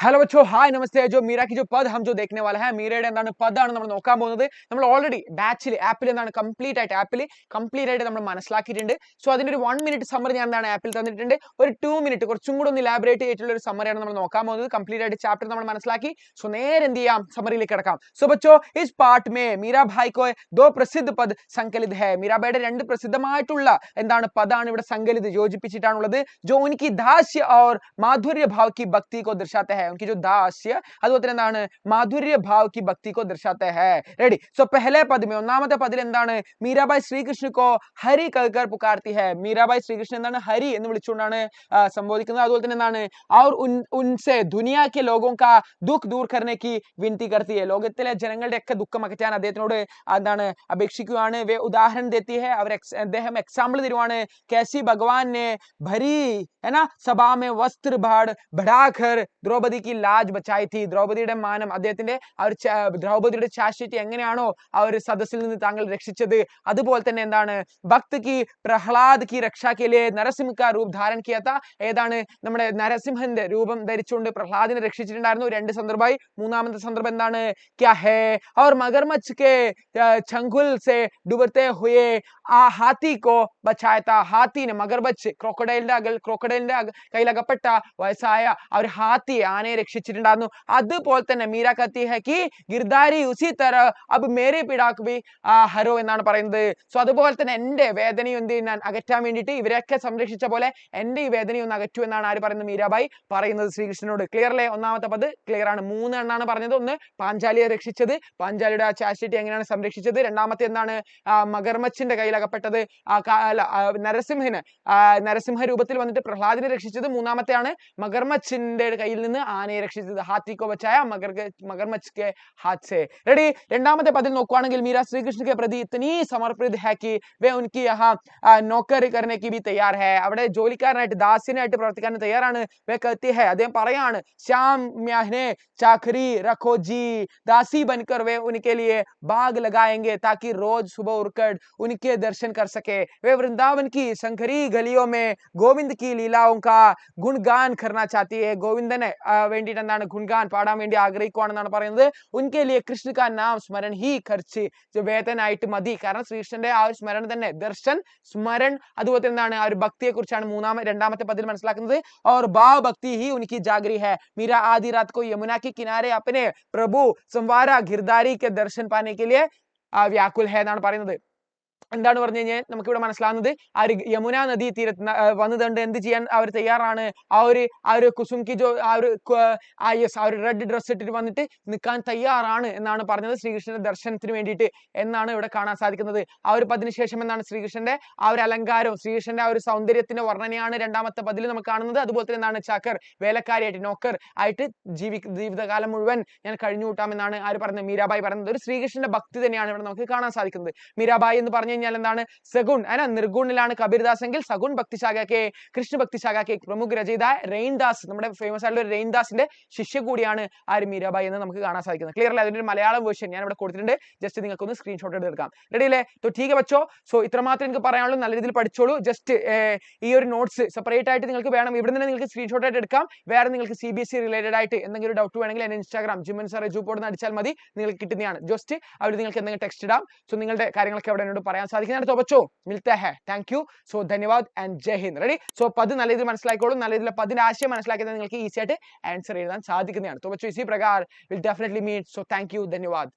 Hello ബച്ചോ hi നമസ്തേ ജോ മീര की जो पद हम जो देखने वाला है മീരയുടെ എന്താണ് പദാണ് നമ്മൾ നോക്കാൻ പോകുന്നത്. നമ്മൾ ഓൾറെഡി ബാച്ചിൽ ആപ്പിൽ എന്താണ് കംപ്ലീറ്റ് ആയിട്ട് നമ്മൾ മനസ്സിലാക്കിയിട്ടുണ്ട്. സോ അതിന്റെ ഒരു 1 മിനിറ്റ് സമ്മറി ഞാൻ എന്താണ് ആപ്പിൽ തന്നിട്ടുണ്ട്. ഒരു 2 മിനിറ്റ് കുറച്ചും കൂടെ ഒന്ന് ഇലാബറേറ്റ് ചെയ്തിട്ടുള്ള ഒരു സമ്മറിയാണ് നമ്മൾ നോക്കാൻ പോകുന്നത്. കംപ്ലീറ്റ് ആയിട്ട് ചാപ്റ്റർ നമ്മൾ മനസ്സിലാക്കി. സോ നേരെ എന്ത് ചെയ്യാം, സമ്മറിയിലേക്ക് കിടക്കാം. So ബച്ചോ is part may Meera bhai കോ ദോ പ്രസിദ്ധ പദ് സങ്കലിത് ഹൈ. മീരാബായുടെ രണ്ട് പ്രസിദ്ധമായിട്ടുള്ള എന്താണ് പദാണ് ഇവിടെ സങ്കലിത് യോജിപ്പിച്ചിട്ടാണുള്ളത്. ജോ ഉൻകി ദാസ്യ और माधुर्य भाव की भक्ति को दर्शाता है. उनकी जो दास्य അതുപോലെ തന്നെ എന്താണ് മാധുര്യ ഭാവ് की भक्ति को दर्शाता है. रेडी. सो पहले पद में ഒന്നാമത്തെ പദിൽ എന്താണ് മീരാബായി ശ്രീകൃഷ്ണ को ഹരി कहकर पुकारती है. മീരാബായി ശ്രീകൃഷ്ണൻ എന്താണ് ഹരി എന്ന് വിളിച്ചുകൊണ്ടാണ് സംബോധിക്കുന്നത്. അതുപോലെ തന്നെ എന്താണ് और उनसे दुनिया के लोगों का दुख दूर करने की विनती करती है. ലോകത്തിലെ ജനങ്ങളുടെ ഒക്കെ ദുഃഖം അകറ്റാൻ അദ്ദേഹത്തിനോട് എന്താണ് അപേക്ഷിക്കുകയാണ്. വേ ഉദാഹരണം देती है. അദ്ദേഹം എക്സാമ്പിൾ തരുവാണ്. कैसी भगवान ने भरी है ना सभा में वस्त्र बढ़ाकर ദ്രൗപദി की लाज बचाई थी. ദ്രൗപദിയുടെ മാനം അദ്ദേഹത്തിന്റെ ദ്രൗപദിയുടെ ചാശ്വതി എങ്ങനെയാണോ ആ ഒരു സദസ്സിൽ നിന്ന് താങ്കൾ രക്ഷിച്ചത്, അതുപോലെ തന്നെ എന്താണ് ഭക്ത് की प्रहलाद की रक्षा के लिए नरसिंह का रूप धारण किया था. ഏതാണ് നമ്മുടെ നരസിംഹന്റെ രൂപം ധരിച്ചുകൊണ്ട് പ്രഹ്ലാദിനെ രക്ഷിച്ചിട്ടുണ്ടായിരുന്നു. രണ്ട് സന്ദർഭമായി. മൂന്നാമത്തെ സന്ദർഭം എന്താണ് क्या है और मगरमच्छ के चंगुल से डूबते हुए हाथी को बचाया था. ഹാത്തിനെ മഗർമച്ച് ക്രോക്കഡൈലിന്റെ കയ്യിലകപ്പെട്ട വയസ്സായ ആ ഒരു ഹാത്തി ആനയെ രക്ഷിച്ചിട്ടുണ്ടായിരുന്നു. അതുപോലെ തന്നെ മീര കത്തി ഹെ കി ഗിർദാരി ഉസി തര അബ് മേരെ പിടാക് ബി ഹരോ എന്നാണ് പറയുന്നത്. സോ അതുപോലെ തന്നെ എന്റെ വേദനയും എന്ത് ഞാൻ അകറ്റാൻ വേണ്ടിയിട്ട് ഇവരെയൊക്കെ സംരക്ഷിച്ച പോലെ എന്റെ ഈ വേദനയും ഒന്ന് അകറ്റു എന്നാണ് ആര് പറയുന്നത്, മീരാബായി പറയുന്നത് ശ്രീകൃഷ്ണനോട്. ക്ലിയർ അല്ലേ? ഒന്നാമത്തെ പദ് ക്ലിയർ ആണ്. 3 എണ്ണാണ് പറഞ്ഞത്. ഒന്ന് പാഞ്ചാലിയെ രക്ഷിച്ചത്, പാഞ്ചാലിയുടെ ആ ചാസ്റ്റിറ്റി എങ്ങനെയാണ് സംരക്ഷിച്ചത്. രണ്ടാമത്തെ എന്താണ് മഗർമച്ചിന്റെ കയ്യിലകപ്പെട്ടത്, നരസിംഹ രൂപത്തിൽ വന്നിട്ട് പ്രഹ്ലാദിനെ രക്ഷിച്ചത്. മൂന്നാമത്തെയാണ് മഗർമച്ചിന്റെ കയ്യിൽ നിന്ന് ആനയെ രക്ഷിച്ചത്. ഹാത്തി കോ ബച്ചായ മഗർമച്ച് के हाथ से. रेडी. രണ്ടാമത്തെ പദിൽ നോക്കുകയാണെങ്കിൽ മീര ശ്രീകൃഷ്ണ के प्रति इतनी समर्पित है कि वे उनकी यहाँ नौकरी करने की भी तैयार है. അവിടെ ജോലിക്കാരനായിട്ട് ദാസ്യനായിട്ട് പ്രവർത്തിക്കാൻ തയ്യാറാണ്. വേ कहती है, അദ്ദേഹം പറയാണ്, ശ്യാം म्याहने चाकरी रखो जी, दासी बनकर वे उनके लिए बाग लगाएंगे ताकि रोज सुबह उठकर उनके दर्शन कर सके. वे वृंदावन की शंकरी गलियों में गोविंद की लीलाओं का गुणगान करना चाहती है. ഗോവിന്ദനെ വേണ്ടിയിട്ട് എന്താണ് ഗുൺഗാൻ പാടാൻ വേണ്ടി ആഗ്രഹിക്കുവാണെന്നാണ് പറയുന്നത്. ഉൻകെ ലിയെ കൃഷ്ണ കാ നാം സ്മരൺ ഹി ഖർച്ച് വേദനായിട്ട് മതി. കാരണം ശ്രീകൃഷ്ണന്റെ ആ ഒരു സ്മരണ തന്നെ, ദർശൻ സ്മരൺ, അതുപോലെ എന്താണ് ആ ഒരു ഭക്തിയെ കുറിച്ചാണ് രണ്ടാമത്തെ പദിൽ മനസ്സിലാക്കുന്നത്. और भाव भक्ति ही उनकी जागरी है. मीरा आधी रात को यमुना के किनारे अपने प्रभु संवारा गिरधारी के दर्शन पाने के लिए व्याकुल है എന്നാണ് പറയുന്നത്. എന്താണ് പറഞ്ഞു കഴിഞ്ഞാൽ നമുക്കിവിടെ മനസ്സിലാവുന്നത് ആ ഒരു യമുന നദി തീരത്ത് വന്നുകൊണ്ട് എന്ത് ചെയ്യാൻ അവർ തയ്യാറാണ്. ആ ഒരു കുസുംകി ജോ ആ ഒരു റെഡ് ഡ്രസ് ഇട്ടിട്ട് വന്നിട്ട് നിൽക്കാൻ തയ്യാറാണ് എന്നാണ് പറഞ്ഞത് ശ്രീകൃഷ്ണന്റെ ദർശനത്തിന് വേണ്ടിയിട്ട് എന്നാണ് ഇവിടെ കാണാൻ സാധിക്കുന്നത്. ആ ഒരു പദിന് ശേഷം എന്താണ് ശ്രീകൃഷ്ണന്റെ ആ ഒരു അലങ്കാരവും ശ്രീകൃഷ്ണന്റെ ആ ഒരു സൗന്ദര്യത്തിന്റെ വർണ്ണനയാണ് രണ്ടാമത്തെ പദിൽ നമുക്ക് കാണുന്നത്. അതുപോലെ തന്നെ എന്താണ് ചാക്കർ വേലക്കാരിയായിട്ട് നോക്കർ ആയിട്ട് ജീവിതകാലം മുഴുവൻ ഞാൻ കഴിഞ്ഞു കൂട്ടാമെന്നാണ് ആര് പറയുന്നത്, മീരാബായി പറയുന്നത്. ഒരു ശ്രീകൃഷ്ണന്റെ ഭക്തി തന്നെയാണ് ഇവിടെ നമുക്ക് കാണാൻ സാധിക്കുന്നത്. മീരാബായി എന്ന് പറഞ്ഞു കഴിഞ്ഞാൽ എന്താണ് സഗുൺ है ना, നിർഗുണിലാണ് കബീർദാസ് എങ്കിൽ സഗുൺ ഭക്തി ശാഖ കെ കൃഷ്ണ ഭക്തി ശാഖ കെ പ്രമുഖ രചയിത റെയിൻദാസ്, നമ്മുടെ ഫേമസ് ആയിട്ടുള്ള റെയിൻദാസിന്റെ ശിഷ്യ കൂടിയാണ് ആര് മീരാബായി എന്ന് നമുക്ക് കാണാൻ സാധിക്കുന്നത്. ക്ലിയർ അല്ലേ? അതിന്റെ ഒരു മലയാളം വേർഷൻ ഞാൻ ഇവിടെ കൊടുത്തിട്ടുണ്ട്. ജസ്റ്റ് നിങ്ങൾക്ക് ഒന്ന് സ്ക്രീൻഷോട്ട് എടുക്കാം. റെഡി അല്ലേ? तो ठीक है बच्चों. സോ ഇത്രമാത്രം എനിക്ക് പറയാനുള്ളൂ. നല്ല രീതിയിൽ പഠിച്ചോളൂ. ജസ്റ്റ് ഈ ഒരു നോട്ട്സ് സെപ്പറേറ്റ് ആയിട്ട് നിങ്ങൾക്ക് വേണം. ഇവിടെ നിന്ന് നിങ്ങൾക്ക് സ്ക്രീൻഷോട്ട് ആയിട്ട് എടുക്കാം. വേറെ നിങ്ങൾക്ക് CBSE റിലേറ്റഡ് ആയിട്ട് എന്തെങ്കിലും ഡൗട്ട് വേണമെങ്കിൽ എന്നെ ഇൻസ്റ്റാഗ്രാം ജിമൻ സർ എജുപോഡ് അടിച്ചാൽ മതി, നിങ്ങൾക്ക് കിട്ടുന്നതാണ്. ജസ്റ്റ് അവിടെ നിങ്ങൾക്ക് എന്തെങ്കിലും ടെക്സ്റ്റ് ഇടാം. സോ നിങ്ങളുടെ കാര്യങ്ങളൊക്കെ അവിടെ എന്നോട് പറയാൻ സാധിക്കുന്നതാണ്. तो बच्चों मिलता है. Thank you. सो धन्यवाद एंड जय हिंद. റെഡി. സോ പദ് നല്ല രീതിയിൽ മനസ്സിലാക്കിക്കോളൂ. നല്ല രീതിയിൽ പദിന്റെ ആശയം മനസ്സിലാക്കിയാൽ നിങ്ങൾക്ക് ഈസി ആയിട്ട് ആൻസർ എഴുതാൻ സാധിക്കുന്നതാണ്. तो बच्चों इसी प्रकार will definitely meet. So thank you. धन्यवाद.